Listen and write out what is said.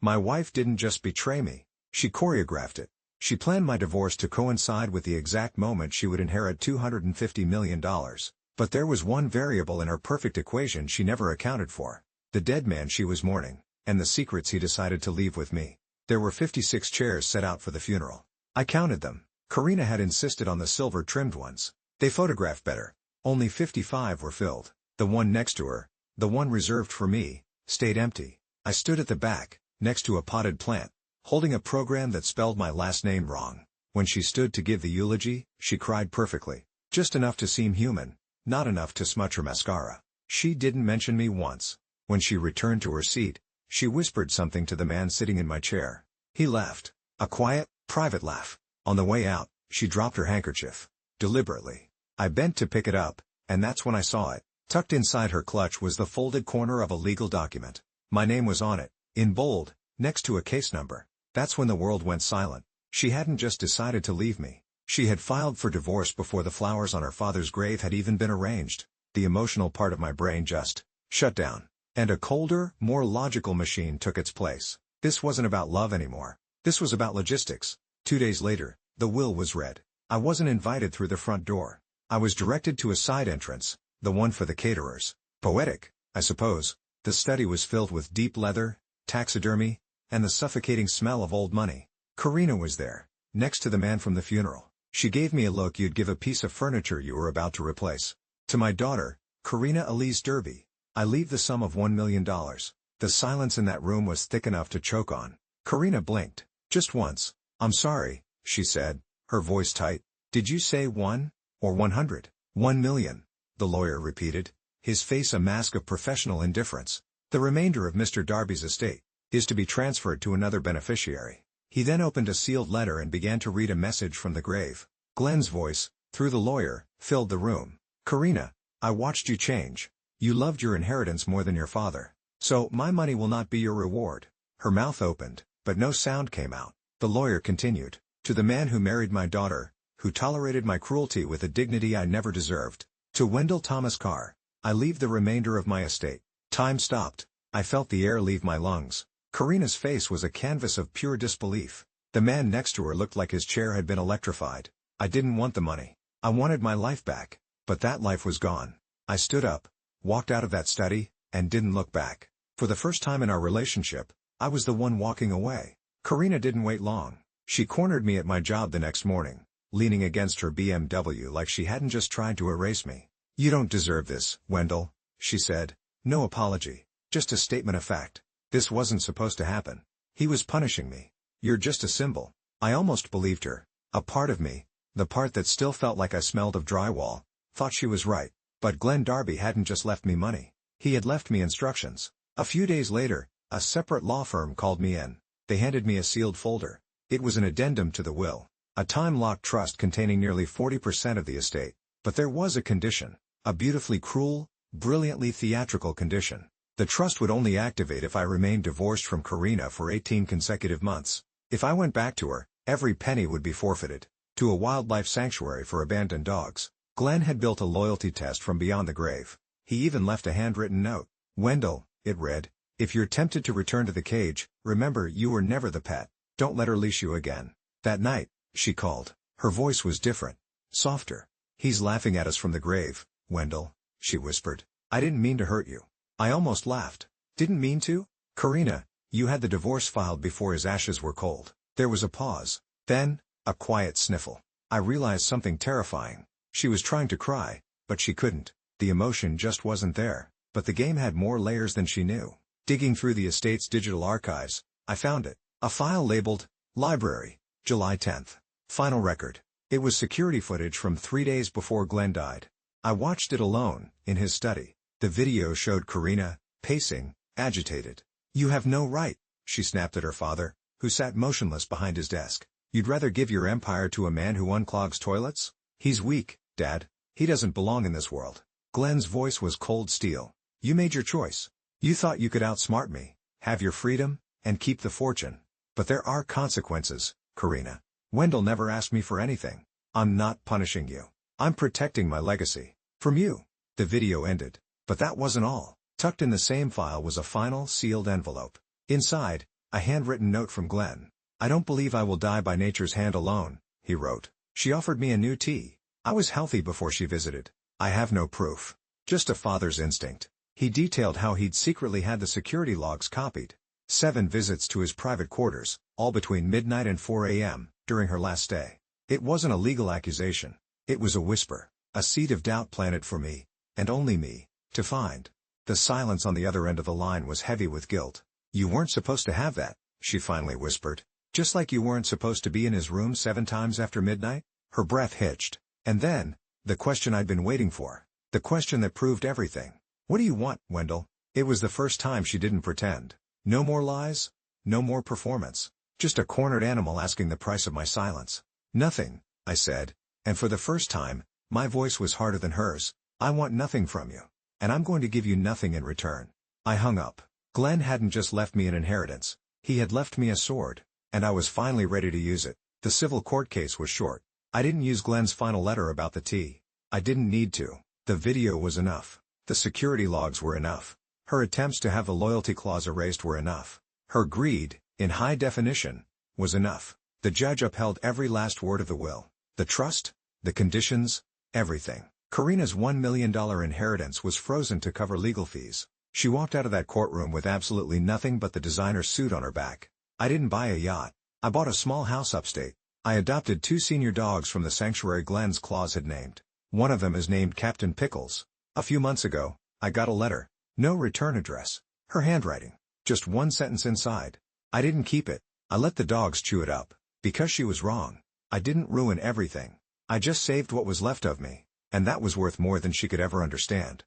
My wife didn't just betray me, she choreographed it. She planned my divorce to coincide with the exact moment she would inherit $250 million. But there was one variable in her perfect equation she never accounted for: the dead man she was mourning, and the secrets he decided to leave with me. There were 56 chairs set out for the funeral. I counted them. Karina had insisted on the silver-trimmed ones. They photographed better. Only 55 were filled. The one next to her, the one reserved for me, stayed empty. I stood at the back, next to a potted plant, holding a program that spelled my last name wrong. When she stood to give the eulogy, she cried perfectly. Just enough to seem human, not enough to smudge her mascara. She didn't mention me once. When she returned to her seat, she whispered something to the man sitting in my chair. He laughed. A quiet, private laugh. On the way out, she dropped her handkerchief. Deliberately. I bent to pick it up, and that's when I saw it. Tucked inside her clutch was the folded corner of a legal document. My name was on it, in bold, next to a case number. That's when the world went silent. She hadn't just decided to leave me. She had filed for divorce before the flowers on her father's grave had even been arranged. The emotional part of my brain just shut down. And a colder, more logical machine took its place. This wasn't about love anymore. This was about logistics. 2 days later, the will was read. I wasn't invited through the front door. I was directed to a side entrance, the one for the caterers. Poetic, I suppose. The study was filled with deep leather, taxidermy, and the suffocating smell of old money. Karina was there, next to the man from the funeral. She gave me a look you'd give a piece of furniture you were about to replace. To my daughter, Karina Elise Derby, I leave the sum of $1 million. The silence in that room was thick enough to choke on. Karina blinked. Just once. I'm sorry, she said, her voice tight. Did you say 1? Or 100? 1 million, the lawyer repeated, his face a mask of professional indifference. The remainder of Mr. Darby's estate is to be transferred to another beneficiary. He then opened a sealed letter and began to read a message from the grave. Glenn's voice, through the lawyer, filled the room. Karina, I watched you change. You loved your inheritance more than your father. So, my money will not be your reward. Her mouth opened, but no sound came out. The lawyer continued. To the man who married my daughter, who tolerated my cruelty with a dignity I never deserved. To Wendell Thomas Carr, I leave the remainder of my estate. Time stopped. I felt the air leave my lungs. Karina's face was a canvas of pure disbelief. The man next to her looked like his chair had been electrified. I didn't want the money. I wanted my life back. But that life was gone. I stood up, walked out of that study, and didn't look back. For the first time in our relationship, I was the one walking away. Karina didn't wait long. She cornered me at my job the next morning, leaning against her BMW like she hadn't just tried to erase me. You don't deserve this, Wendell, she said. No apology, just a statement of fact. This wasn't supposed to happen. He was punishing me. You're just a symbol. I almost believed her. A part of me, the part that still felt like I smelled of drywall, thought she was right. But Glenn Darby hadn't just left me money. He had left me instructions. A few days later, a separate law firm called me in. They handed me a sealed folder. It was an addendum to the will, a time-locked trust containing nearly 40% of the estate. But there was a condition, a beautifully cruel, brilliantly theatrical condition. The trust would only activate if I remained divorced from Karina for 18 consecutive months. If I went back to her, every penny would be forfeited. To a wildlife sanctuary for abandoned dogs. Glenn had built a loyalty test from beyond the grave. He even left a handwritten note. Wendell, it read, if you're tempted to return to the cage, remember you were never the pet. Don't let her leash you again. That night, she called. Her voice was different. Softer. He's laughing at us from the grave, Wendell, she whispered. I didn't mean to hurt you. I almost laughed. Didn't mean to? Karina, you had the divorce filed before his ashes were cold. There was a pause. Then, a quiet sniffle. I realized something terrifying. She was trying to cry, but she couldn't. The emotion just wasn't there. But the game had more layers than she knew. Digging through the estate's digital archives, I found it. A file labeled, Library, July 10th. Final record. It was security footage from 3 days before Glenn died. I watched it alone, in his study. The video showed Karina, pacing, agitated. You have no right, she snapped at her father, who sat motionless behind his desk. You'd rather give your empire to a man who unclogs toilets? He's weak, Dad. He doesn't belong in this world. Glenn's voice was cold steel. You made your choice. You thought you could outsmart me, have your freedom, and keep the fortune. But there are consequences, Karina. Wendell never asked me for anything. I'm not punishing you. I'm protecting my legacy. From you. The video ended. But that wasn't all. Tucked in the same file was a final sealed envelope. Inside, A handwritten note from Glenn. "I don't believe I will die by nature's hand alone," he wrote. "She offered me a new tea. I was healthy before she visited. I have no proof. Just a father's instinct." He detailed how he'd secretly had the security logs copied. 7 visits to his private quarters, all between midnight and 4 a.m., during her last stay. It wasn't a legal accusation. It was a whisper, a seed of doubt planted for me, and only me, to find. The silence on the other end of the line was heavy with guilt. "You weren't supposed to have that," she finally whispered. "Just like you weren't supposed to be in his room 7 times after midnight?" Her breath hitched. And then, the question I'd been waiting for. The question that proved everything. "What do you want, Wendell?" It was the first time she didn't pretend. No more lies, no more performance. Just a cornered animal asking the price of my silence. "Nothing," I said, and for the first time, my voice was harder than hers. "I want nothing from you. And I'm going to give you nothing in return." I hung up. Glenn hadn't just left me an inheritance. He had left me a sword, and I was finally ready to use it. The civil court case was short. I didn't use Glenn's final letter about the tea. I didn't need to. The video was enough. The security logs were enough. Her attempts to have the loyalty clause erased were enough. Her greed, in high definition, was enough. The judge upheld every last word of the will. The trust, the conditions, everything. Karina's $1 million inheritance was frozen to cover legal fees. She walked out of that courtroom with absolutely nothing but the designer suit on her back. I didn't buy a yacht. I bought a small house upstate. I adopted 2 senior dogs from the sanctuary Glenn's clause had named. One of them is named Captain Pickles. A few months ago, I got a letter. No return address. Her handwriting. Just one sentence inside. I didn't keep it. I let the dogs chew it up. Because she was wrong. I didn't ruin everything. I just saved what was left of me. And that was worth more than she could ever understand.